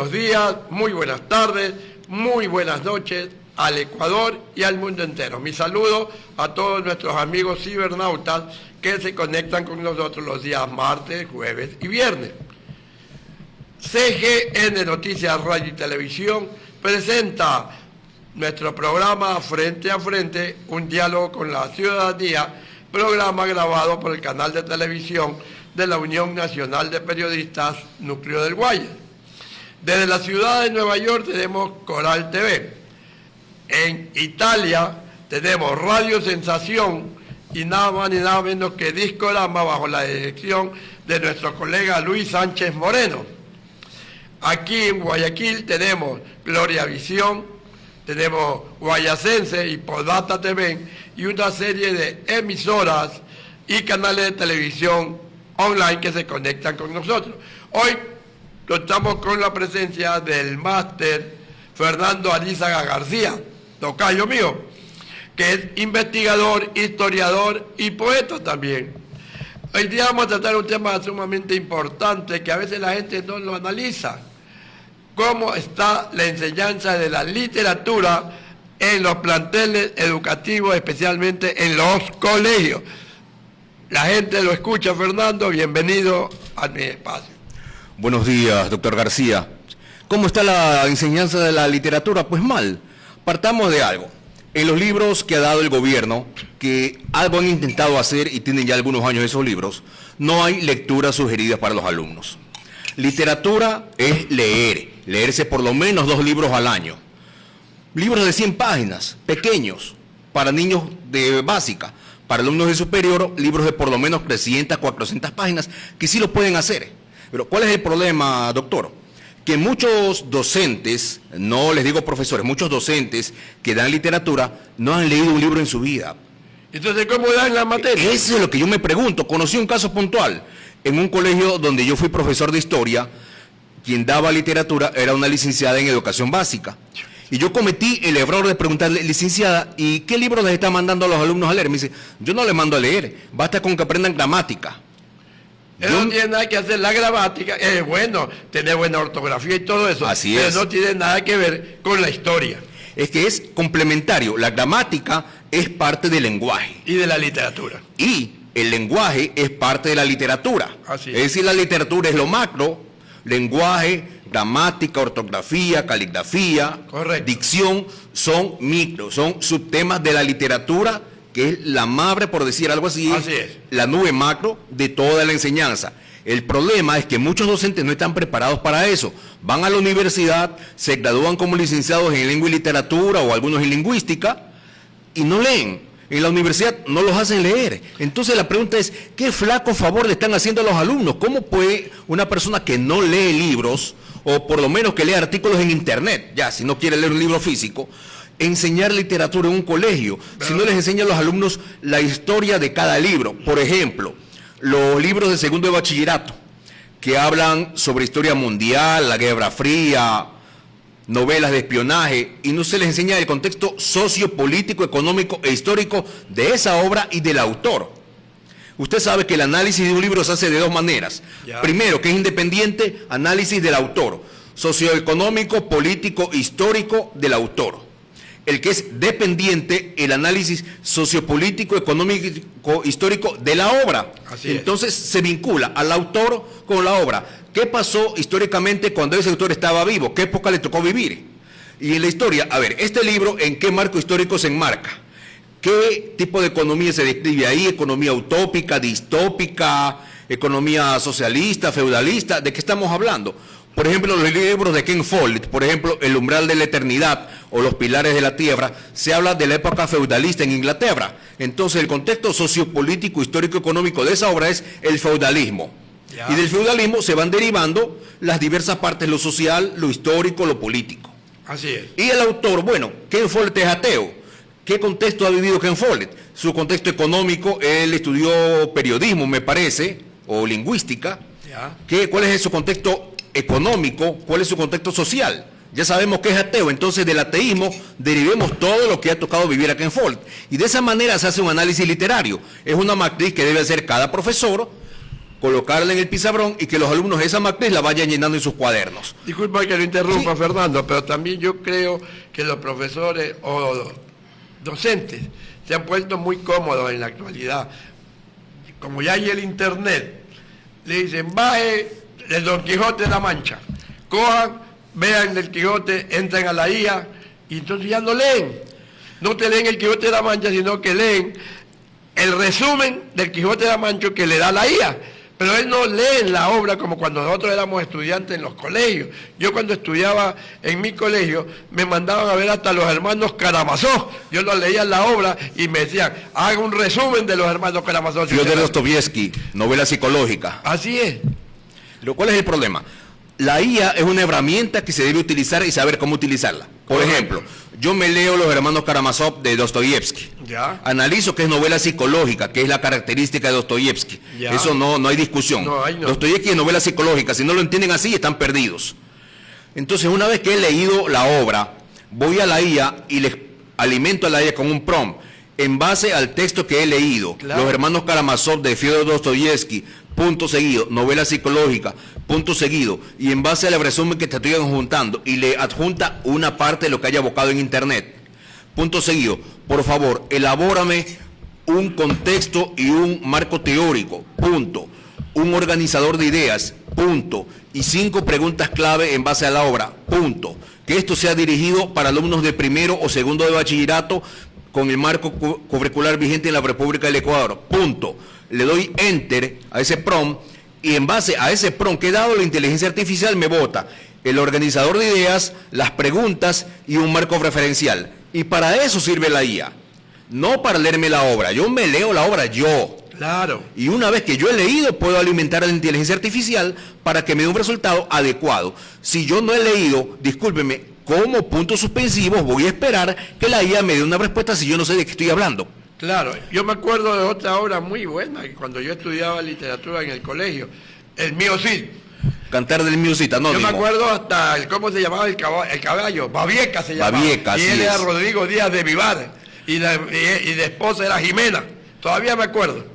buenos días, muy buenas tardes, muy buenas noches al Ecuador y al mundo entero. Mi saludo a todos nuestros amigos cibernautas que se conectan con nosotros los días martes, jueves y viernes. CGN Noticias Radio y Televisión presenta nuestro programa Frente a Frente, un diálogo con la ciudadanía, programa grabado por el canal de televisión de la Unión Nacional de Periodistas Núcleo del Guayas. Desde la ciudad de Nueva York tenemos Coral TV. En Italia tenemos Radio Sensación y nada más ni nada menos que Discorama bajo la dirección de nuestro colega Luis Sánchez Moreno. Aquí en Guayaquil tenemos Gloria Visión, tenemos Guayacense y Podata TV y una serie de emisoras y canales de televisión online que se conectan con nosotros. Hoy contamos con la presencia del máster Fernando Alizaga García, tocayo mío, que es investigador, historiador y poeta también. Hoy día vamos a tratar un tema sumamente importante que a veces la gente no lo analiza. ¿Cómo está la enseñanza de la literatura en los planteles educativos, especialmente en los colegios? La gente lo escucha, Fernando, bienvenido a mi espacio. Buenos días, doctor García. ¿Cómo está la enseñanza de la literatura? Pues mal. Partamos de algo. En los libros que ha dado el gobierno, que algo han intentado hacer y tienen ya algunos años esos libros, no hay lecturas sugeridas para los alumnos. Literatura es leerse por lo menos 2 libros al año. Libros de 100 páginas, pequeños, para niños de básica. Para alumnos de superior, libros de por lo menos 300, 400 páginas, que sí lo pueden hacer. Pero ¿cuál es el problema, doctor? Que muchos docentes, no les digo profesores, muchos docentes que dan literatura no han leído un libro en su vida. Entonces, ¿cómo dan la materia? Eso es lo que yo me pregunto. Conocí un caso puntual. En un colegio donde yo fui profesor de historia, quien daba literatura era una licenciada en educación básica. Y yo cometí el error de preguntarle, licenciada, ¿y qué libros les está mandando a los alumnos a leer? Me dice, yo no les mando a leer, basta con que aprendan gramática. No tiene nada que hacer la gramática, es bueno tener buena ortografía y todo eso, así pero es. No tiene nada que ver con la historia. Es que es complementario, la gramática es parte del lenguaje. Y de la literatura. Y el lenguaje es parte de la literatura. Así es. Es decir, la literatura es lo macro, lenguaje, gramática, ortografía, caligrafía, correcto, dicción, son micro, son subtemas de la literatura, que es la madre, por decir algo así, es la nube macro de toda la enseñanza. El problema es que muchos docentes no están preparados para eso. Van a la universidad, se gradúan como licenciados en lengua y literatura o algunos en lingüística y no leen. En la universidad no los hacen leer. Entonces la pregunta es, ¿qué flaco favor le están haciendo a los alumnos? ¿Cómo puede una persona que no lee libros, o por lo menos que lea artículos en internet, ya si no quiere leer un libro físico, enseñar literatura en un colegio? Si no les enseña a los alumnos la historia de cada libro. Por ejemplo, los libros de segundo de bachillerato, que hablan sobre historia mundial, la Guerra Fría, novelas de espionaje, y no se les enseña el contexto sociopolítico, económico e histórico de esa obra y del autor. Usted sabe que el análisis de un libro se hace de 2 maneras. Ya. Primero, que es independiente, análisis del autor, socioeconómico, político, histórico del autor. El que es dependiente, el análisis sociopolítico, económico, histórico de la obra. Entonces se vincula al autor con la obra. ¿Qué pasó históricamente cuando ese autor estaba vivo? ¿Qué época le tocó vivir? Y en la historia, a ver, este libro, ¿en qué marco histórico se enmarca? ¿Qué tipo de economía se describe ahí? ¿Economía utópica, distópica, economía socialista, feudalista? ¿De qué estamos hablando? Por ejemplo, los libros de Ken Follett, por ejemplo, El umbral de la eternidad o Los pilares de la tierra, se habla de la época feudalista en Inglaterra. Entonces, el contexto sociopolítico, histórico, económico de esa obra es el feudalismo. Ya. Y del feudalismo se van derivando las diversas partes, lo social, lo histórico, lo político. Así es. Y el autor, bueno, Ken Follett es ateo. ¿Qué contexto ha vivido Ken Follett? Su contexto económico, él estudió periodismo, me parece, o lingüística. Ya. ¿Cuál es su contexto económico? ¿Cuál es su contexto social? Ya sabemos que es ateo, entonces del ateísmo derivemos todo lo que ha tocado vivir a Ken Follett. Y de esa manera se hace un análisis literario. Es una matriz que debe hacer cada profesor colocarla en el pizarrón y que los alumnos esa matriz la vayan llenando en sus cuadernos. Disculpa que lo interrumpa, Sí. Fernando, pero también yo creo que los profesores o docentes se han puesto muy cómodos en la actualidad. Como ya hay el internet, le dicen, baje el Don Quijote de la Mancha, cojan, vean el Quijote, entren a la IA, y entonces ya no leen. No te leen el Quijote de la Mancha, sino que leen el resumen del Quijote de la Mancha que le da la IA. Pero él no lee la obra como cuando nosotros éramos estudiantes en los colegios. Yo cuando estudiaba en mi colegio me mandaban a ver hasta los hermanos Karamazov. Yo los leía en la obra y me decían, haga un resumen de los hermanos Karamazov. Fyodor Dostoyevsky, novela psicológica. Así es. ¿Cuál es el problema? La IA es una herramienta que se debe utilizar y saber cómo utilizarla. Por Correcto. ejemplo, yo me leo Los hermanos Karamazov de Dostoyevsky. Ya. Analizo que es novela psicológica, que es la característica de Dostoyevsky. Ya. Eso no hay discusión. No, ahí no. Dostoyevsky es novela psicológica. Si no lo entienden así, están perdidos. Entonces, una vez que he leído la obra, voy a la IA y les alimento a la IA con un prompt. En base al texto que he leído, Claro. Los hermanos Karamazov de Fyodor Dostoyevsky, punto seguido, novela psicológica, punto seguido, y en base al resumen que te estoy adjuntando, y le adjunta una parte de lo que haya buscado en internet, punto seguido, por favor, elabórame un contexto y un marco teórico, punto, un organizador de ideas, punto, y 5 preguntas clave en base a la obra, punto, que esto sea dirigido para alumnos de primero o segundo de bachillerato con el marco curricular vigente en la República del Ecuador, punto. Le doy enter a ese prompt y en base a ese prompt que he dado, la inteligencia artificial me bota el organizador de ideas, las preguntas y un marco referencial. Y para eso sirve la IA, no para leerme la obra. Yo me leo la obra yo. Claro. Y una vez que yo he leído, puedo alimentar a la inteligencia artificial para que me dé un resultado adecuado. Si yo no he leído, discúlpeme, como puntos suspensivos voy a esperar que la IA me dé una respuesta si yo no sé de qué estoy hablando. Claro, yo me acuerdo de otra obra muy buena, que cuando yo estudiaba literatura en el colegio, El mío Cid. Cantar del Music Anónimo. Yo me acuerdo hasta ¿cómo se llamaba el caballo? Babieca se llamaba. Babieca, y así él era es. Rodrigo Díaz de Vivar, y de esposa era Jimena. Todavía me acuerdo.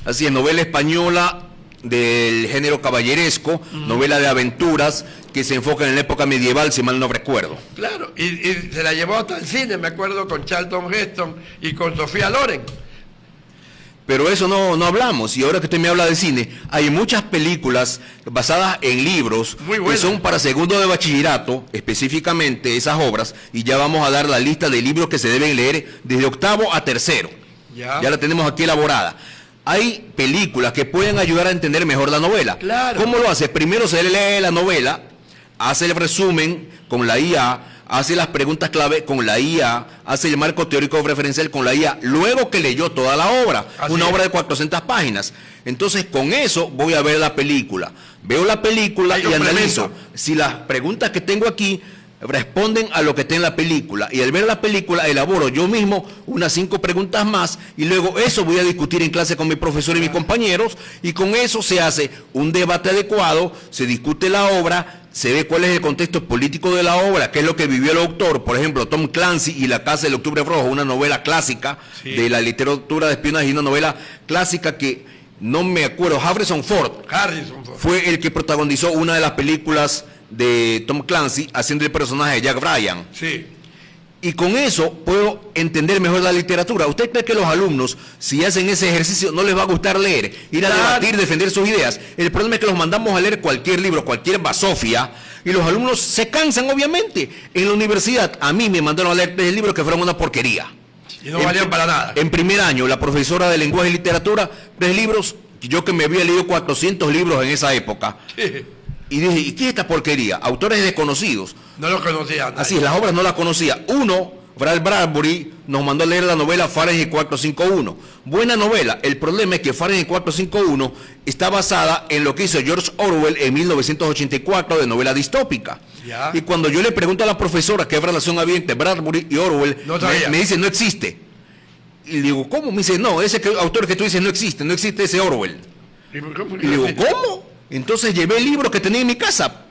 Así es, novela española del género caballeresco, novela de aventuras que se enfoca en la época medieval, si mal no recuerdo. Claro, y se la llevó hasta el cine, me acuerdo, con Charlton Heston y con Sofía Loren. Pero eso no hablamos, y ahora que usted me habla de cine, hay muchas películas basadas en libros Muy que buenas. son para segundo de bachillerato, específicamente esas obras, y ya vamos a dar la lista de libros que se deben leer desde octavo a tercero. Ya. Ya la tenemos aquí elaborada. Hay películas que pueden ayudar a entender mejor la novela. Claro. ¿Cómo lo hace? Primero se lee la novela, hace el resumen con la IA, hace las preguntas clave con la IA, hace el marco teórico referencial con la IA, luego que leyó toda la obra, Así una es. obra de 400 páginas. Entonces, con eso voy a ver la película. Veo la película Hay y analizo complemento. si las preguntas que tengo aquí responden a lo que está en la película. Y al ver la película, elaboro yo mismo unas 5 preguntas más y luego eso voy a discutir en clase con mi profesor y mis compañeros, y con eso se hace un debate adecuado, se discute la obra, se ve cuál es el contexto político de la obra, qué es lo que vivió el autor. Por ejemplo, Tom Clancy y La Casa del Octubre Rojo, una novela clásica Sí. de la literatura de espionaje, y una novela clásica que no me acuerdo, Harrison Ford Harrison Ford. fue el que protagonizó una de las películas de Tom Clancy haciendo el personaje de Jack Bryan. Sí. Y con eso puedo entender mejor la literatura. ¿Usted cree que los alumnos, si hacen ese ejercicio, no les va a gustar leer, ir a Claro. debatir, defender sus ideas? El problema es que los mandamos a leer cualquier libro, cualquier basofia, y los alumnos se cansan, obviamente. En la universidad, a mí me mandaron a leer 3 libros que fueron una porquería. Y no valían para nada. En primer año, la profesora de lenguaje y literatura, 3 libros, yo que me había leído 400 libros en esa época. Sí. Y dije, ¿y qué es esta porquería? Autores desconocidos. No lo conocía nadie. Así es, las obras no las conocía. Uno, Brad Bradbury, nos mandó a leer la novela Fahrenheit 451. Buena novela. El problema es que Fahrenheit 451 está basada en lo que hizo George Orwell en 1984 de novela distópica. Ya. Y cuando yo le pregunto a la profesora qué relación había entre Bradbury y Orwell, No sabía. me dice, no existe. Y le digo, ¿cómo? Me dice, no, autor que tú dices no existe esse Orwell. ¿Cómo que Y le digo, no? ¿cómo? Entonces llevé el libro que tenía en mi casa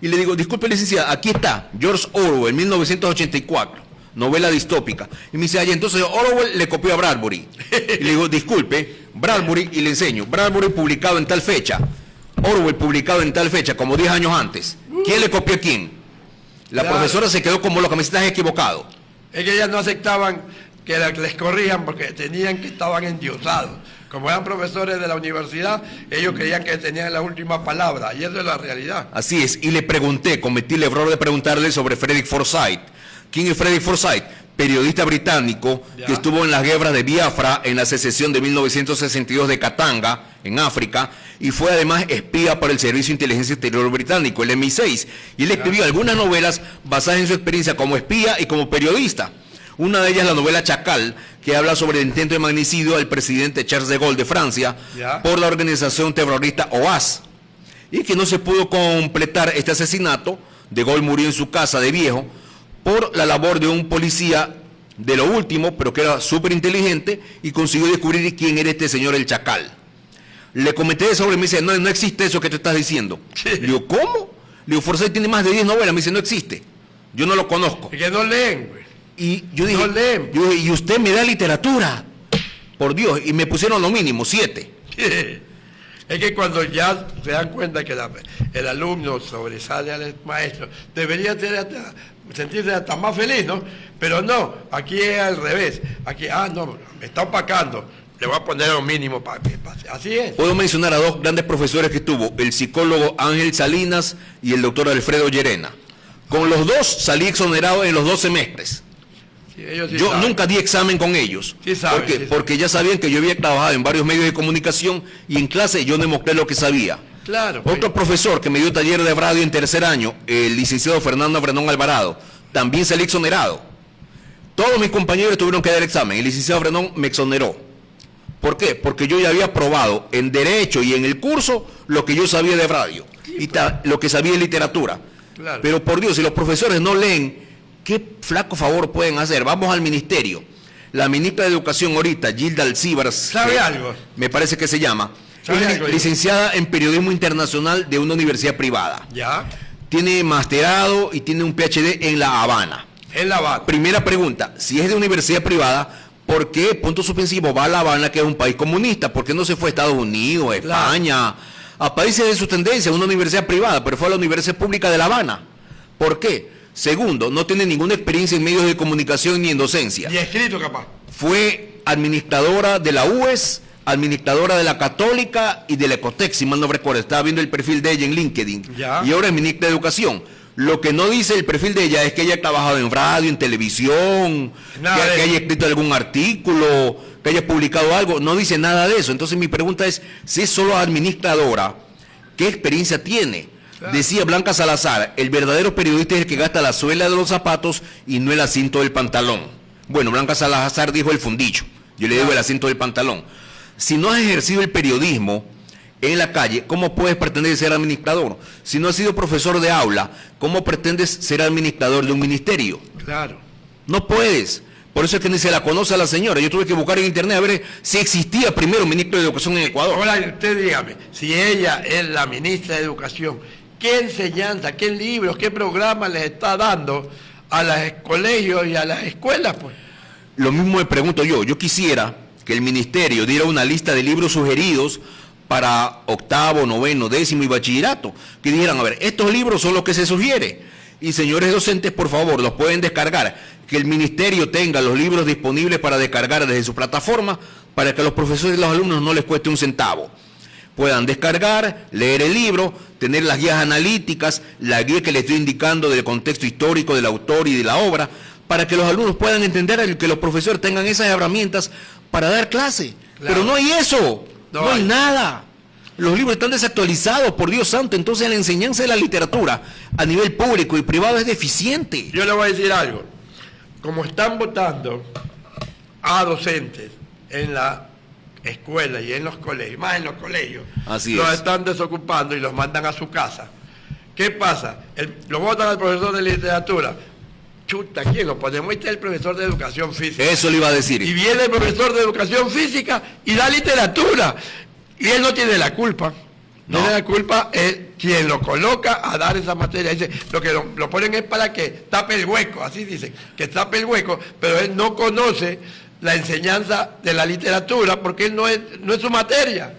y le digo, disculpe licenciada, aquí está, George Orwell, 1984, novela distópica. Y me dice, entonces Orwell le copió a Bradbury. Y le digo, disculpe, Bradbury, y le enseño, Bradbury publicado en tal fecha, Orwell publicado en tal fecha, como 10 años antes. ¿Quién le copió a quién? La profesora se quedó como loca, me dice, estás equivocado. Es que ellas no aceptaban que les corrijan porque tenían que estaban endiosados. Como eran profesores de la universidad, ellos creían que tenían la última palabra, y eso es la realidad. Así es, y le pregunté, cometí el error de preguntarle sobre Frederick Forsyth. ¿Quién es Frederick Forsyth? Periodista británico que estuvo en las guerras de Biafra en la secesión de 1962 de Katanga, en África, y fue además espía para el Servicio de Inteligencia Exterior británico, el MI6, y él escribió algunas novelas basadas en su experiencia como espía y como periodista. Una de ellas, la novela Chacal, que habla sobre el intento de magnicidio al presidente Charles de Gaulle de Francia por la organización terrorista OAS, y que no se pudo completar este asesinato. De Gaulle murió en su casa de viejo por la labor de un policía de lo último, pero que era súper inteligente, y consiguió descubrir quién era este señor el Chacal. Le comenté sobre, me dice, no existe eso que te estás diciendo. Sí. Le digo, ¿cómo? Le digo, Forsyth tiene más de 10 novelas, me dice, no existe. Yo no lo conozco. Es que no leen, güey. Y yo dije, y usted me da literatura, por Dios, y me pusieron lo mínimo, 7. Es que cuando ya se dan cuenta que el alumno sobresale al maestro, debería sentirse hasta más feliz, ¿no? Pero no, aquí es al revés. Aquí, no, me está opacando, le voy a poner lo mínimo para que pase. Así es. Puedo mencionar a 2 grandes profesores que tuvo, el psicólogo Ángel Salinas y el doctor Alfredo Llerena. Con los 2 salí exonerado en los 2 semestres. Yo nunca di examen con ellos. Porque ya sabían que yo había trabajado en varios medios de comunicación y en clase yo demostré lo que sabía. Claro. Otro profesor que me dio taller de radio en tercer año, el licenciado Fernando Brenón Alvarado, también salí exonerado. Todos mis compañeros tuvieron que dar examen. El licenciado Brenón me exoneró. ¿Por qué? Porque yo ya había probado en Derecho y en el curso lo que yo sabía de radio y lo que sabía de literatura. Claro. Pero por Dios, si los profesores no leen, ¿qué flaco favor pueden hacer? Vamos al ministerio. La ministra de Educación ahorita, Gilda Alcíbar, ¿sabe algo? Me parece que se llama. Es licenciada en Periodismo Internacional de una universidad privada. Ya. Tiene masterado y tiene un PhD en La Habana. En La Habana. Primera pregunta, si es de universidad privada, ¿por qué, punto suspensivo, va a La Habana, que es un país comunista? ¿Por qué no se fue a Estados Unidos, España, a países de su tendencia, una universidad privada, pero fue a la Universidad Pública de La Habana? ¿Por qué? Segundo, no tiene ninguna experiencia en medios de comunicación ni en docencia. Ni escrito, capaz. Fue administradora de la UES, administradora de la Católica y de la Ecotec, si mal no recuerdo. Estaba viendo el perfil de ella en LinkedIn. Ya. Y ahora es ministra de Educación. Lo que no dice el perfil de ella es que ella ha trabajado en radio, en televisión, que haya escrito algún artículo, que haya publicado algo. No dice nada de eso. Entonces mi pregunta es, si es solo administradora, ¿qué experiencia tiene? Claro. Decía Blanca Salazar, el verdadero periodista es el que gasta la suela de los zapatos y no el asiento del pantalón. Bueno, Blanca Salazar dijo el fundillo, yo le digo el asiento del pantalón. Si no has ejercido el periodismo en la calle, ¿cómo puedes pretender ser administrador? Si no has sido profesor de aula, ¿cómo pretendes ser administrador de un ministerio? Claro. No puedes. Por eso es que ni se la conoce a la señora. Yo tuve que buscar en internet a ver si existía primero ministro de Educación en Ecuador. Ahora, usted dígame, si ella es la ministra de Educación, ¿qué enseñanza, qué libros, qué programas les está dando a los colegios y a las escuelas, pues? Lo mismo me pregunto yo. Yo quisiera que el ministerio diera una lista de libros sugeridos para 8º, 9º, 10º y bachillerato. Que dijeran, a ver, estos libros son los que se sugiere. Y señores docentes, por favor, los pueden descargar. Que el ministerio tenga los libros disponibles para descargar desde su plataforma, para que a los profesores y los alumnos no les cueste un centavo. Puedan descargar, leer el libro, tener las guías analíticas, la guía que les estoy indicando del contexto histórico del autor y de la obra, para que los alumnos puedan entender, que los profesores tengan esas herramientas para dar clase. Claro. Pero no hay eso, no hay nada. Los libros están desactualizados, por Dios santo. Entonces la enseñanza de la literatura a nivel público y privado es deficiente. Yo le voy a decir algo. Como están votando a docentes en la escuela y en los colegios, más en los colegios, los están desocupando y los mandan a su casa. ¿Qué pasa? Lo votan al profesor de literatura. Chuta, ¿quién lo ponemos? Este es el profesor de educación física. Eso le iba a decir. Y viene el profesor de educación física y da literatura. Y él no tiene la culpa. No. Tiene la culpa es quien lo coloca a dar esa materia. Dice, lo que lo ponen es para que tape el hueco, así dicen, que tape el hueco, pero él no conoce la enseñanza de la literatura porque él no es su materia.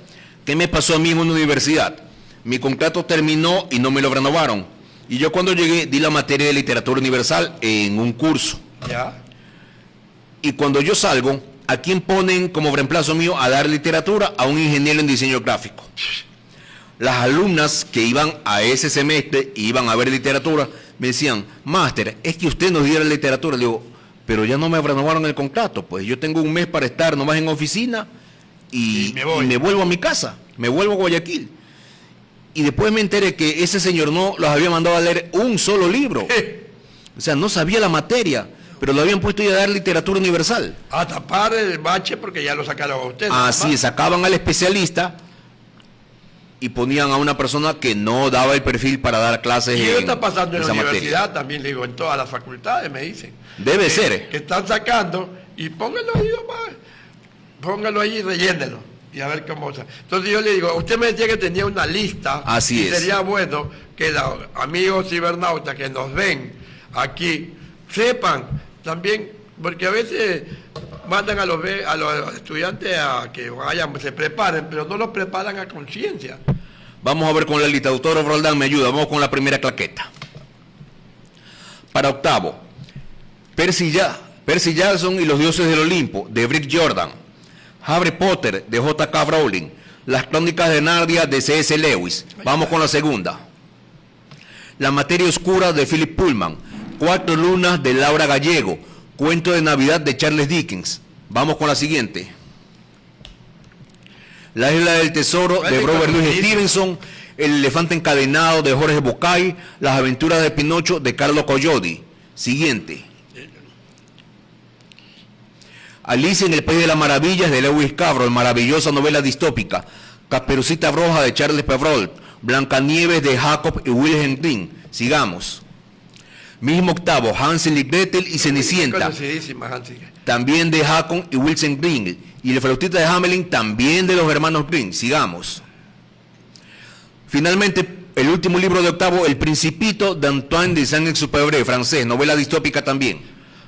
¿Qué me pasó a mí en una universidad? Mi contrato terminó y no me lo renovaron. Y yo cuando llegué di la materia de literatura universal en un curso. Ya. Y cuando yo salgo, ¿a quién ponen como reemplazo mío a dar literatura? A un ingeniero en diseño gráfico. Las alumnas que iban a ese semestre y iban a ver literatura me decían, máster, es que usted nos diera literatura. Le digo, pero ya no me renovaron el contrato, pues yo tengo un mes para estar nomás en oficina y me vuelvo a mi casa, me vuelvo a Guayaquil. Y después me enteré que ese señor no los había mandado a leer un solo libro. O sea, no sabía la materia, pero lo habían puesto ya a dar literatura universal. A tapar el bache porque ya lo sacaron a usted. Así es, sacaban al especialista y ponían a una persona que no daba el perfil para dar clases. Y eso está pasando en la universidad materia. también, le digo, en todas las facultades me dicen. Debe ser. Que están sacando y pónganlo ahí nomás, pónganlo ahí y rellénelo. Y a ver cómo usa. Entonces yo le digo, usted me decía que tenía una lista. Así es. Sería bueno que los amigos cibernautas que nos ven aquí sepan también, porque a veces mandan a los estudiantes a que vayan, se preparen, pero no los preparan a conciencia. Vamos a ver con la lista. Doctor Roldán, me ayuda. Vamos con la primera claqueta. Para octavo, Percy Jackson y los dioses del Olimpo, de Rick Jordan. Harry Potter, de J.K. Rowling. Las crónicas de Narnia, de C.S. Lewis. Vamos con la segunda. La materia oscura, de Philip Pullman. Cuatro lunas, de Laura Gallego. Cuento de Navidad, de Charles Dickens. Vamos con la siguiente. La isla del tesoro, de Robert Louis Stevenson. El elefante encadenado, de Jorge Bucay. Las aventuras de Pinocho, de Carlo Collodi. Siguiente. Alicia en el País de las Maravillas, de Lewis Carroll, maravillosa novela distópica. Caperucita Roja, de Charles Perrault. Blancanieves, de Jacob y Wilhelm Grimm. Sigamos. Mismo octavo, Hansel y Gretel y Cenicienta. También de Jacob y Wilhelm Grimm. Y el flautista de Hamelin, también de los hermanos Grimm. Sigamos. Finalmente, el último libro de octavo, El Principito, de Antoine de Saint-Exupéry, francés, novela distópica también.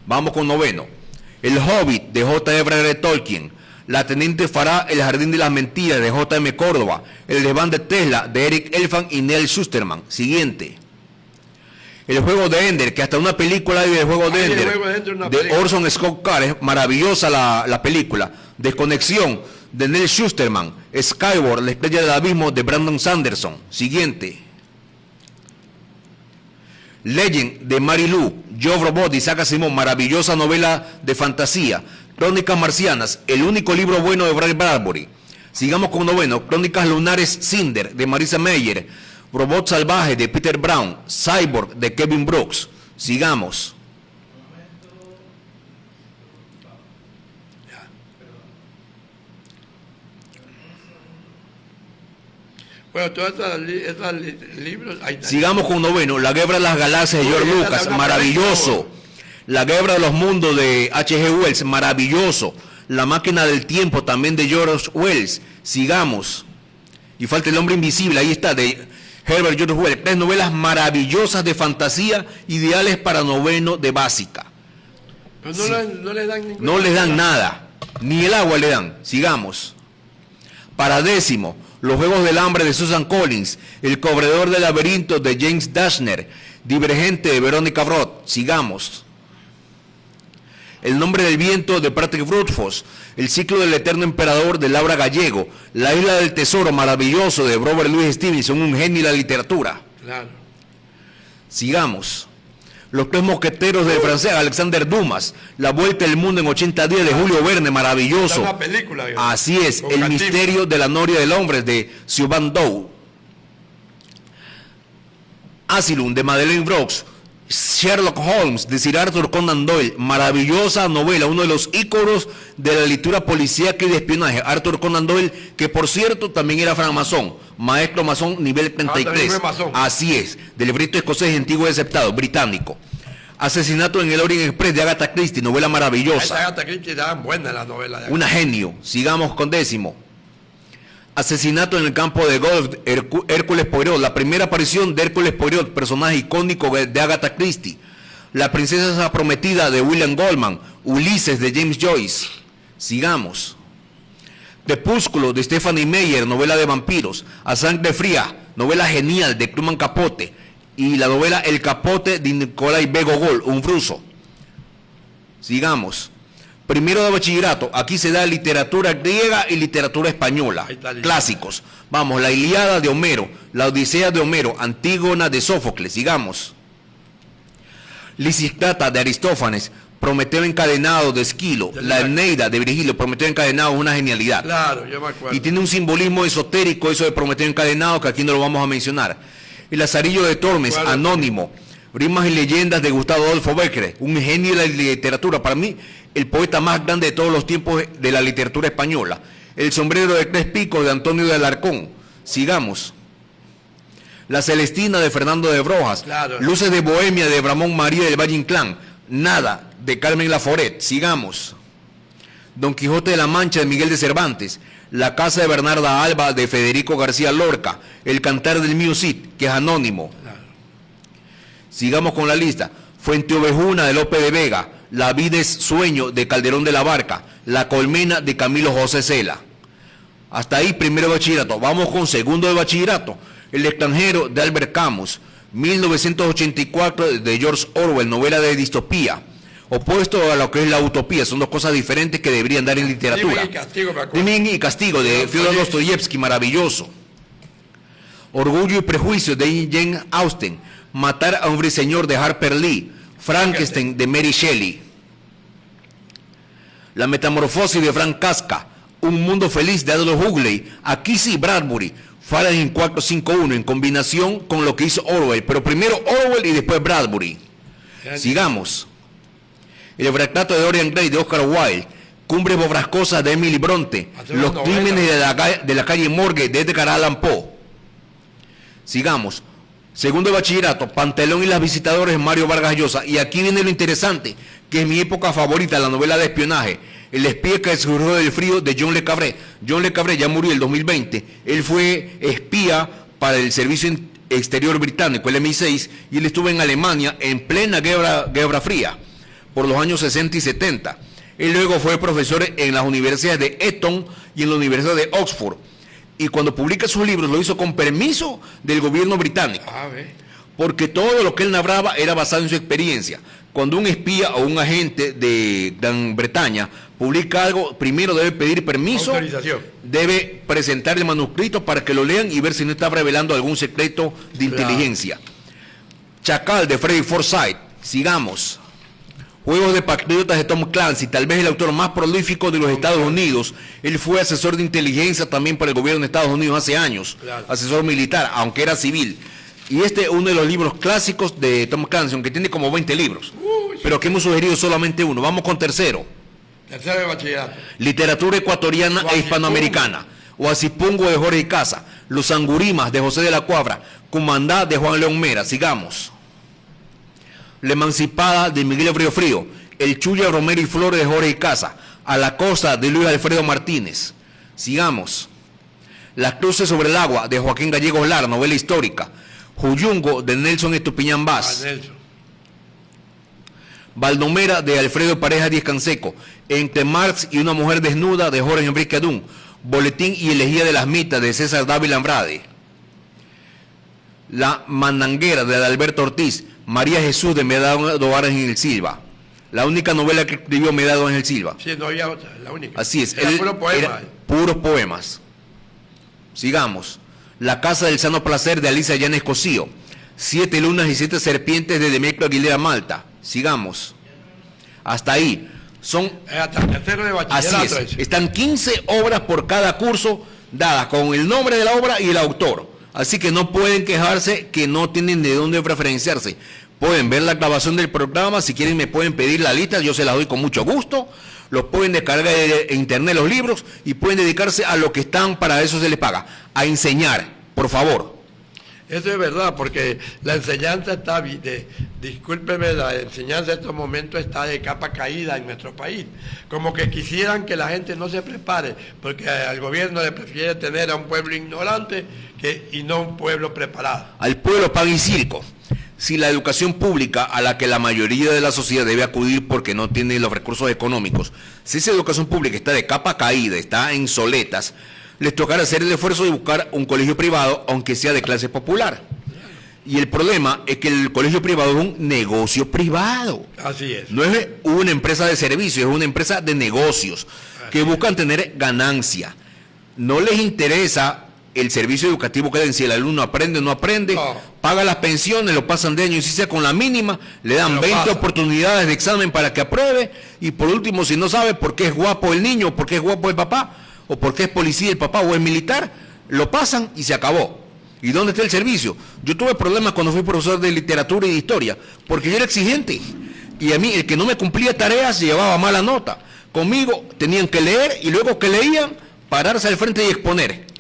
Vamos con noveno. El Hobbit, de J.R.R. Tolkien. La Teniente Farah, El Jardín de las Mentiras, de J.M. Córdoba. El desván de Tesla, de Eric Elfman y Neil Shusterman. Siguiente. El Juego de Ender, que hasta una película hay del Juego de Ender, de Orson Scott Card. Es maravillosa la película. Desconexión, de Neil Shusterman. Skyward, la estrella del abismo, de Brandon Sanderson. Siguiente. Legend, de Mary Lou. Yo Robot, de Isaac Asimov, maravillosa novela de fantasía. Crónicas marcianas, el único libro bueno de Ray Bradbury. Sigamos con noveno. Crónicas lunares, Cinder, de Marissa Meyer. Robot salvaje, de Peter Brown. Cyborg, de Kevin Brooks. Sigamos. Bueno, todos esos libros... Sigamos con noveno. La Guerra de las Galaxias, de George Lucas, maravilloso. La Guerra de los Mundos, de H.G. Wells, maravilloso. La Máquina del Tiempo, también de George Wells. Sigamos. Y falta El Hombre Invisible, ahí está, de Herbert George Wells. Tres novelas maravillosas de fantasía, ideales para noveno de básica. Pero no les dan ninguna. No les dan nada, ni el agua le dan. Sigamos. Para décimo, Los Juegos del Hambre, de Susan Collins. El Corredor del Laberinto, de James Dashner. Divergente, de Verónica Roth. Sigamos. El Nombre del Viento, de Patrick Rothfuss. El Ciclo del Eterno Emperador, de Laura Gallego. La Isla del Tesoro, maravilloso, de Robert Louis Stevenson, un genio de la literatura. Claro. Sigamos. Los Tres Mosqueteros, del francés Alexander Dumas. La Vuelta al Mundo en 80 días, de Julio Verne, maravilloso. Es una película. Así es. El Misterio de la Noria del Hombre, de Siobhan Dow. Asylum, de Madeleine Brooks. Sherlock Holmes, de Sir Arthur Conan Doyle, maravillosa novela, uno de los íconos de la literatura policíaca y de espionaje. Arthur Conan Doyle, que por cierto también era francmasón, maestro masón nivel 33. Así es, del librito escocés antiguo y aceptado, británico. Asesinato en el Orient Express, de Agatha Christie, novela maravillosa. Agatha Christie daban buenas las novelas. Una genio. Sigamos con décimo. Asesinato en el campo de golf, Hércules Poirot, la primera aparición de Hércules Poirot, personaje icónico de Agatha Christie. La princesa prometida de William Goldman, Ulises de James Joyce. Sigamos. Crepúsculo de Stephanie Meyer, novela de vampiros. A sangre fría, novela genial de Truman Capote. Y la novela El Capote de Nikolai B. Gogol, un ruso. Sigamos. Primero de bachillerato, aquí se da literatura griega y literatura española, clásicos. Vamos, la Ilíada de Homero, la Odisea de Homero, Antígona de Sófocles, sigamos. Lisístrata de Aristófanes, Prometeo encadenado de Esquilo, la Eneida de Virgilio, Prometeo encadenado es una genialidad. Claro, yo me acuerdo. Y tiene un simbolismo esotérico eso de Prometeo encadenado que aquí no lo vamos a mencionar. El Lazarillo de Tormes, anónimo. Rimas y leyendas de Gustavo Adolfo Bécquer, un genio de la literatura. Para mí, el poeta más grande de todos los tiempos de la literatura española. El sombrero de tres picos de Antonio de Alarcón. Sigamos. La Celestina de Fernando de Brojas. Claro. Luces de Bohemia de Bramón María del Valle Inclán. Nada de Carmen Laforet. Sigamos. Don Quijote de la Mancha de Miguel de Cervantes. La Casa de Bernarda Alba de Federico García Lorca. El Cantar del Mío Cid, que es anónimo. Claro. Sigamos con la lista. Fuente Ovejuna de Lope de Vega. La vida es sueño de Calderón de la Barca. La colmena de Camilo José Cela. Hasta ahí primero de bachillerato. Vamos con segundo de bachillerato. El extranjero de Albert Camus. 1984 de George Orwell, novela de distopía. Opuesto a lo que es la utopía. Son dos cosas diferentes que deberían dar en literatura. Crimen y Castigo, me acuerdo. Crimen y Castigo de Fyodor Dostoyevsky, maravilloso. Orgullo y Prejuicio de Jane Austen. Matar a un ruiseñor de Harper Lee. Frankenstein de Mary Shelley. La Metamorfosis de Frank Kafka. Un mundo feliz de Aldous Huxley. Aquí sí, Bradbury. Fahrenheit 451 en combinación con lo que hizo Orwell. Pero primero Orwell y después Bradbury. Sigamos. El retrato de Dorian Gray de Oscar Wilde. Cumbres borrascosas de Emily Bronte. Los crímenes de la calle Morgue de Edgar Allan Poe. Sigamos. Segundo de bachillerato, Pantelón y las visitadores, Mario Vargas Llosa. Y aquí viene lo interesante, que es mi época favorita, la novela de espionaje. El espía que surgió del frío de John Le Carré. John Le Carré ya murió en el 2020. Él fue espía para el Servicio Exterior Británico, el MI6, y él estuvo en Alemania en plena Guerra Fría, por los años 60 y 70. Él luego fue profesor en las universidades de Eton y en la Universidad de Oxford. Y cuando publica sus libros lo hizo con permiso del gobierno británico. Porque todo lo que él narraba era basado en su experiencia. Cuando un espía o un agente de Gran Bretaña publica algo, primero debe pedir permiso, debe presentar el manuscrito para que lo lean y ver si no está revelando algún secreto de inteligencia. Chacal de Freddy Forsyth. Sigamos. Juegos de Patriotas de Tom Clancy, tal vez el autor más prolífico de los Estados Unidos. Él fue asesor de inteligencia también para el gobierno de Estados Unidos hace años, asesor militar, aunque era civil. Y este es uno de los libros clásicos de Tom Clancy, aunque tiene como 20 libros, pero que hemos sugerido solamente uno. Vamos con tercero. Tercero de bachillerato. Literatura ecuatoriana e hispanoamericana. Oasipungo de Jorge Casa, Los Angurimas de José de la Cuadra, Cumandá de Juan León Mera. Sigamos. La Emancipada de Miguel Frío, El Chulla Romero y Flores de Jorge Casa, A la Costa de Luis Alfredo Martínez. Sigamos. Las Cruces sobre el Agua de Joaquín Gallegos Lara, novela histórica. Juyungo de Nelson Estupiñán Vaz. Baldomera de Alfredo Pareja Díez Canseco. Entre Marx y una mujer desnuda de Jorge Enrique Adún. Boletín y elegía de las mitas de César Dávila Andrade. La Mandanguera de Alberto Ortiz. María Jesús de Medado Ángel Silva. La única novela que escribió Medado Ángel Silva. Sí, no había otra, la única. Así es. Era puro poema. Puros poemas. Sigamos. La Casa del Sano Placer de Alicia Llanes Cosío. 7 lunas y 7 serpientes de Demetrio Aguilera Malta. Sigamos. Hasta ahí. Son. Hasta tercero de bachillerato. Así es. Están 15 obras por cada curso dadas con el nombre de la obra y el autor. Así que no pueden quejarse que no tienen de dónde referenciarse. Pueden ver la grabación del programa, si quieren me pueden pedir la lista, yo se la doy con mucho gusto. Los pueden descargar de internet los libros y pueden dedicarse a lo que están, para eso se les paga. A enseñar, por favor. Eso es verdad, porque la enseñanza está, discúlpeme, la enseñanza en estos momentos está de capa caída en nuestro país. Como que quisieran que la gente no se prepare, porque al gobierno le prefiere tener a un pueblo ignorante y no un pueblo preparado. Al pueblo pan y circo. Si la educación pública, a la que la mayoría de la sociedad debe acudir porque no tiene los recursos económicos, si esa educación pública está de capa caída, está en soletas, les tocará hacer el esfuerzo de buscar un colegio privado, aunque sea de clase popular. Y el problema es que el colegio privado es un negocio privado. Así es. No es una empresa de servicios, es una empresa de negocios que buscan tener ganancia. No les interesa el servicio educativo que den, si el alumno aprende o no aprende, paga las pensiones, lo pasan de año y si sea con la mínima, le dan 20 oportunidades de examen para que apruebe, y por último, si no sabe por qué es guapo el niño, por qué es guapo el papá, o por qué es policía el papá o es militar, lo pasan y se acabó. ¿Y dónde está el servicio? Yo tuve problemas cuando fui profesor de literatura y de historia, porque yo era exigente, y a mí el que no me cumplía tareas se llevaba mala nota. Conmigo tenían que leer, y luego que leían, pararse al frente y exponer.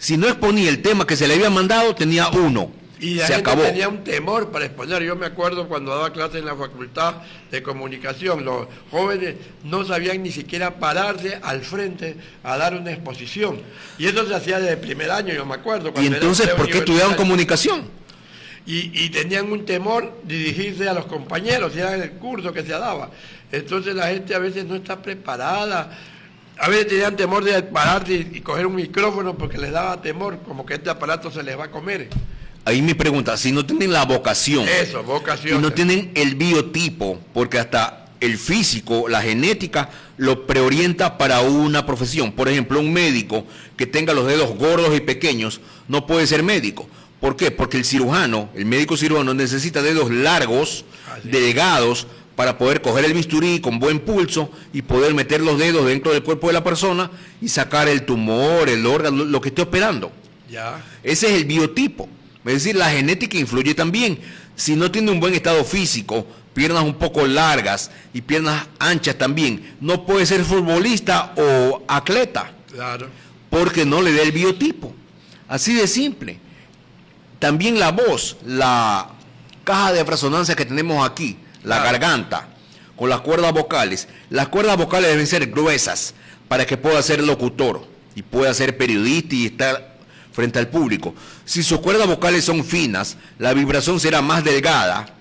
Si no exponía el tema que se le había mandado, tenía 1. Y la gente tenía un temor para exponer. Yo me acuerdo cuando daba clases en la Facultad de Comunicación, los jóvenes no sabían ni siquiera pararse al frente a dar una exposición. Y eso se hacía desde el primer año, yo me acuerdo. ¿Y entonces por qué estudiaban comunicación? Y tenían un temor dirigirse a los compañeros, y era el curso que se daba. Entonces la gente a veces no está preparada. A veces tenían temor de pararse y coger un micrófono porque les daba temor, como que este aparato se les va a comer. Ahí mi pregunta, si no tienen la vocación, y no tienen el biotipo, porque hasta el físico, la genética, lo preorienta para una profesión. Por ejemplo, un médico que tenga los dedos gordos y pequeños no puede ser médico. ¿Por qué? Porque el médico cirujano necesita dedos largos, delgados, para poder coger el bisturí con buen pulso y poder meter los dedos dentro del cuerpo de la persona y sacar el tumor, el órgano, lo que esté operando. Ya. Ese es el biotipo. Es decir, la genética influye también. Si no tiene un buen estado físico, piernas un poco largas y piernas anchas también, no puede ser futbolista o atleta. Claro. Porque no le da el biotipo. Así de simple. También la voz, la caja de resonancia que tenemos aquí, la garganta, con las cuerdas vocales. Las cuerdas vocales deben ser gruesas para que pueda ser locutor y pueda ser periodista y estar frente al público. Si sus cuerdas vocales son finas, la vibración será más delgada,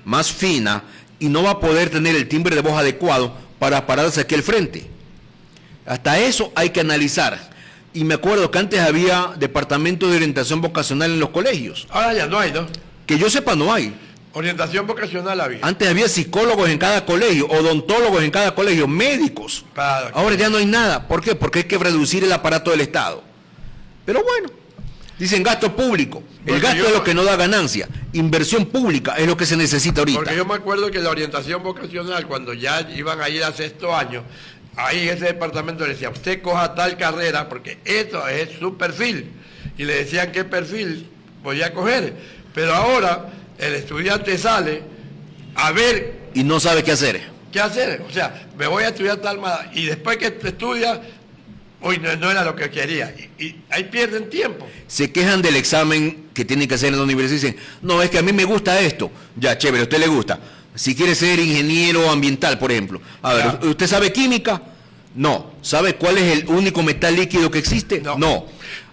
más fina, y no va a poder tener el timbre de voz adecuado para pararse aquí al frente. Hasta eso hay que analizar. Y me acuerdo que antes había departamentos de orientación vocacional en los colegios. Ahora ya no hay, ¿no? Que yo sepa, no hay. Orientación vocacional había. Antes había psicólogos en cada colegio, odontólogos en cada colegio, médicos. Claro. Ahora ya no hay nada. ¿Por qué? Porque hay que reducir el aparato del Estado. Pero bueno, dicen gasto público. El gasto es lo que no da ganancia. Inversión pública es lo que se necesita ahorita. Porque yo me acuerdo que la orientación vocacional, cuando ya iban a ir a sexto año, ahí ese departamento le decía, usted coja tal carrera porque eso es su perfil. Y le decían qué perfil podía coger. Pero ahora el estudiante sale a ver... Y no sabe qué hacer. ¿Qué hacer? O sea, me voy a estudiar tal... Y después que estudia... Hoy no era lo que quería. Y ahí pierden tiempo. Se quejan del examen que tienen que hacer en la universidad y dicen, no, es que a mí me gusta esto. Ya, chévere, a usted le gusta. Si quiere ser ingeniero ambiental, por ejemplo. A ver, ¿usted sabe química? No. ¿Sabe cuál es el único metal líquido que existe? No.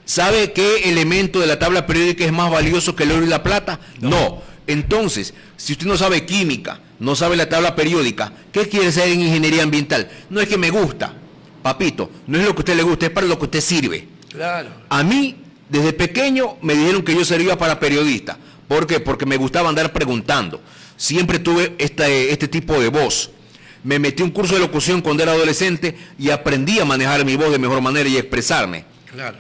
¿Sabe qué elemento de la tabla periódica es más valioso que el oro y la plata? No. Entonces, si usted no sabe química, no sabe la tabla periódica, ¿qué quiere ser en ingeniería ambiental? No es que me gusta. Papito, no es lo que a usted le gusta, es para lo que usted sirve. Claro. A mí, desde pequeño, me dijeron que yo servía para periodista. ¿Por qué? Porque me gustaba andar preguntando. Siempre tuve este tipo de voz. Me metí un curso de locución cuando era adolescente y aprendí a manejar mi voz de mejor manera y expresarme. Claro.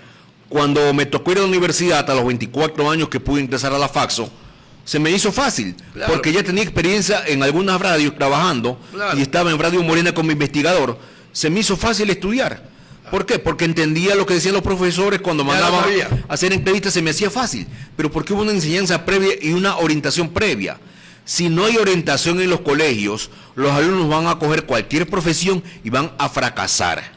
Cuando me tocó ir a la universidad, a los 24 años que pude ingresar a la Faxo, se me hizo fácil, porque ya tenía experiencia en algunas radios trabajando y estaba en Radio Morena como investigador. Se me hizo fácil estudiar. ¿Por qué? Porque entendía lo que decían los profesores cuando mandaban a hacer entrevistas, se me hacía fácil. Pero porque hubo una enseñanza previa y una orientación previa. Si no hay orientación en los colegios, los alumnos van a coger cualquier profesión y van a fracasar.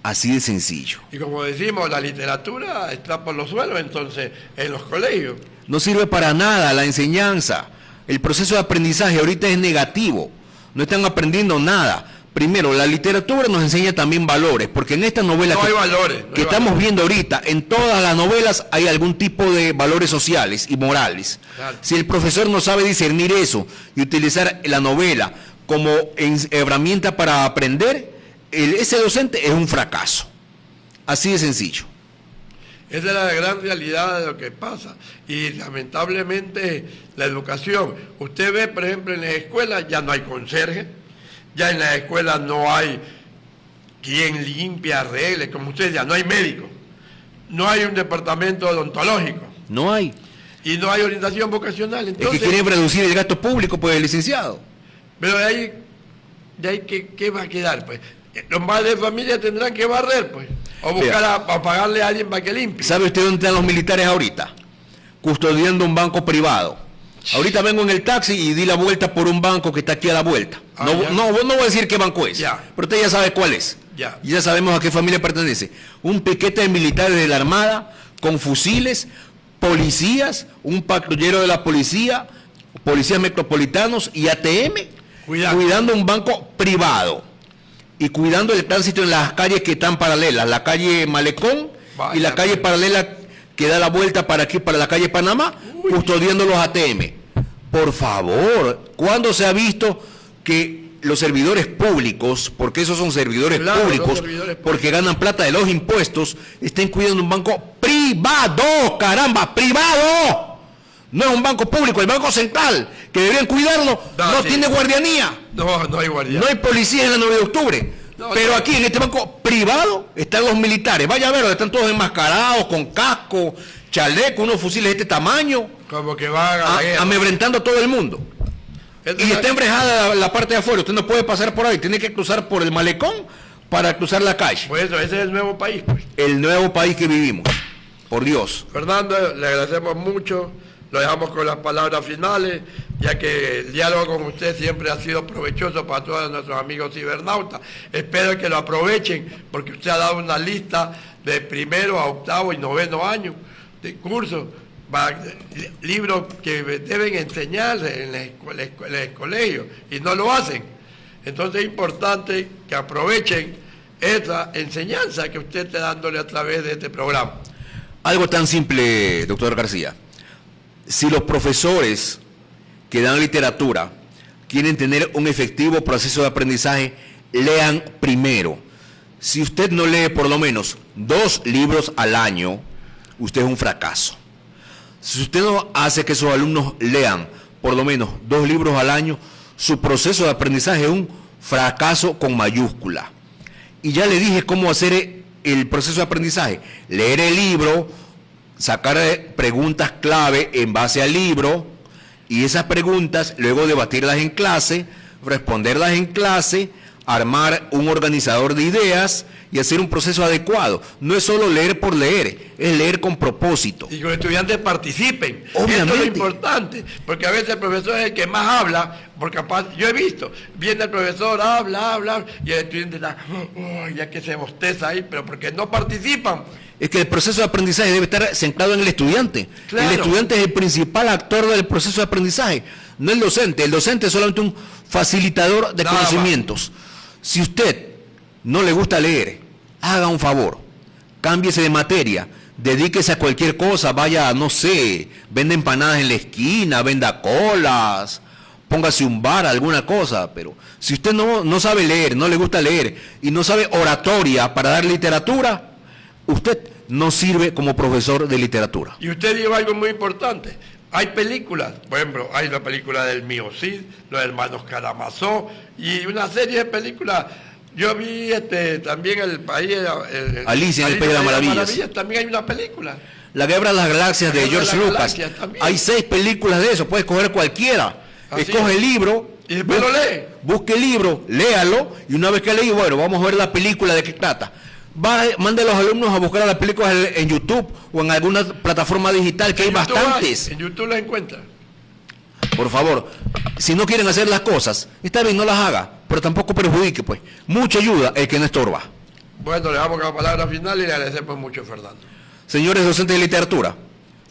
Así de sencillo. Y como decimos, la literatura está por los suelos, entonces, en los colegios. No sirve para nada la enseñanza. El proceso de aprendizaje ahorita es negativo. No están aprendiendo nada. Primero, la literatura nos enseña también valores, porque en estas novelas que estamos viendo ahorita, en todas las novelas hay algún tipo de valores sociales y morales. Claro. Si el profesor no sabe discernir eso y utilizar la novela como herramienta para aprender, ese docente es un fracaso. Así de sencillo. Esa es la gran realidad de lo que pasa. Y lamentablemente la educación, usted ve, por ejemplo, en las escuelas ya no hay conserje, ya en las escuelas no hay quien limpie, arregle, como usted ya no hay médico, no hay un departamento odontológico. No hay. Y no hay orientación vocacional. Entonces, es que quieren reducir el gasto público, pues, licenciado. Pero de ahí ¿qué va a quedar, pues? Los padres de familia tendrán que barrer, pues, o buscar a pagarle a alguien para que limpie. ¿Sabe usted dónde están los militares ahorita? Custodiando un banco privado. Ahorita vengo en el taxi y di la vuelta por un banco que está aquí a la vuelta. No voy a decir qué banco es, pero usted ya sabe cuál es. Ya sabemos a qué familia pertenece. Un piquete de militares de la Armada, con fusiles, policías, un patrullero de la policía, policías metropolitanos y ATM, cuidando un banco privado. Y cuidando el tránsito en las calles que están paralelas, la calle Malecón y la calle paralela que da la vuelta para aquí, para la calle Panamá, custodiando los ATM. Por favor, ¿cuándo se ha visto que los servidores públicos, porque esos son servidores públicos, porque ganan plata de los impuestos, estén cuidando un banco privado? ¡Caramba, privado! No es un banco público, el Banco Central, que deberían cuidarlo, no tiene guardianía. No hay guardianía. No hay policía en la 9 de octubre. Pero aquí, en este banco privado, están los militares. Vaya a verlo, están todos enmascarados, con casco, chaleco, unos fusiles de este tamaño. Como que van a la guerra. Amedrentando a todo el mundo. Y está embrejada la parte de afuera. Usted no puede pasar por ahí, tiene que cruzar por el malecón para cruzar la calle. Pues eso, ese es el nuevo país, pues. El nuevo país que vivimos. Por Dios. Fernando, le agradecemos mucho. Lo dejamos con las palabras finales, ya que el diálogo con usted siempre ha sido provechoso para todos nuestros amigos cibernautas. Espero que lo aprovechen, porque usted ha dado una lista de primero a octavo y noveno año de cursos, libros que deben enseñarse en el colegio, y no lo hacen. Entonces es importante que aprovechen esa enseñanza que usted está dándole a través de este programa. Algo tan simple, doctor García. Si los profesores que dan literatura quieren tener un efectivo proceso de aprendizaje, lean primero. Si usted no lee por lo menos 2 libros al año, usted es un fracaso. Si usted no hace que sus alumnos lean por lo menos 2 libros al año, su proceso de aprendizaje es un fracaso con mayúscula. Y ya le dije cómo hacer el proceso de aprendizaje. Leer el libro, sacar preguntas clave en base al libro, y esas preguntas luego debatirlas en clase, responderlas en clase, armar un organizador de ideas y hacer un proceso adecuado. No es solo leer por leer, es leer con propósito. Y que los estudiantes participen. Obviamente. Esto es lo importante, porque a veces el profesor es el que más habla, porque yo he visto, viene el profesor, habla, y el estudiante está, ya que se bosteza ahí, pero porque no participan. Es que el proceso de aprendizaje debe estar centrado en el estudiante. Claro. El estudiante es el principal actor del proceso de aprendizaje, no el docente. El docente es solamente un facilitador de conocimientos. Si usted no le gusta leer, haga un favor, cámbiese de materia, dedíquese a cualquier cosa, vaya, no sé, venda empanadas en la esquina, venda colas, póngase un bar, alguna cosa. Pero si usted no sabe leer, no le gusta leer y no sabe oratoria para dar literatura, usted no sirve como profesor de literatura. Y usted dijo algo muy importante. Hay películas, por ejemplo, hay la película del Mío Cid, los hermanos Karamazov, y una serie de películas. Yo vi también el país... Alicia en el País de las Maravillas. También hay una película. La Guerra de las Galaxias de George Lucas. Hay 6 películas de eso, puede escoger cualquiera. Escoge el libro. Y después lo lee. Busque el libro, léalo, y una vez que leí, bueno, vamos a ver la película de qué trata. Mande a los alumnos a buscar las películas en YouTube o en alguna plataforma digital, que hay bastantes. En YouTube las encuentra. Por favor, si no quieren hacer las cosas, está bien, no las haga, pero tampoco perjudique, pues. Mucha ayuda el que no estorba. Bueno, le damos la palabra final y le agradecemos mucho, Fernando. Señores docentes de literatura,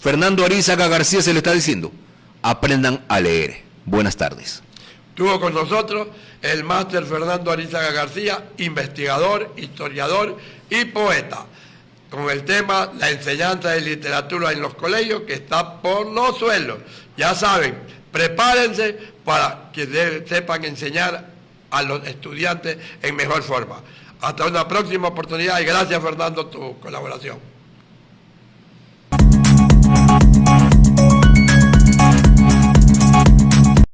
Fernando Arizaga García se le está diciendo, aprendan a leer. Buenas tardes. Estuvo con nosotros el máster Fernando Arizaga García, investigador, historiador y poeta, con el tema la enseñanza de literatura en los colegios, que está por los suelos. Ya saben, prepárense para que sepan enseñar a los estudiantes en mejor forma. Hasta una próxima oportunidad y gracias, Fernando, tu colaboración.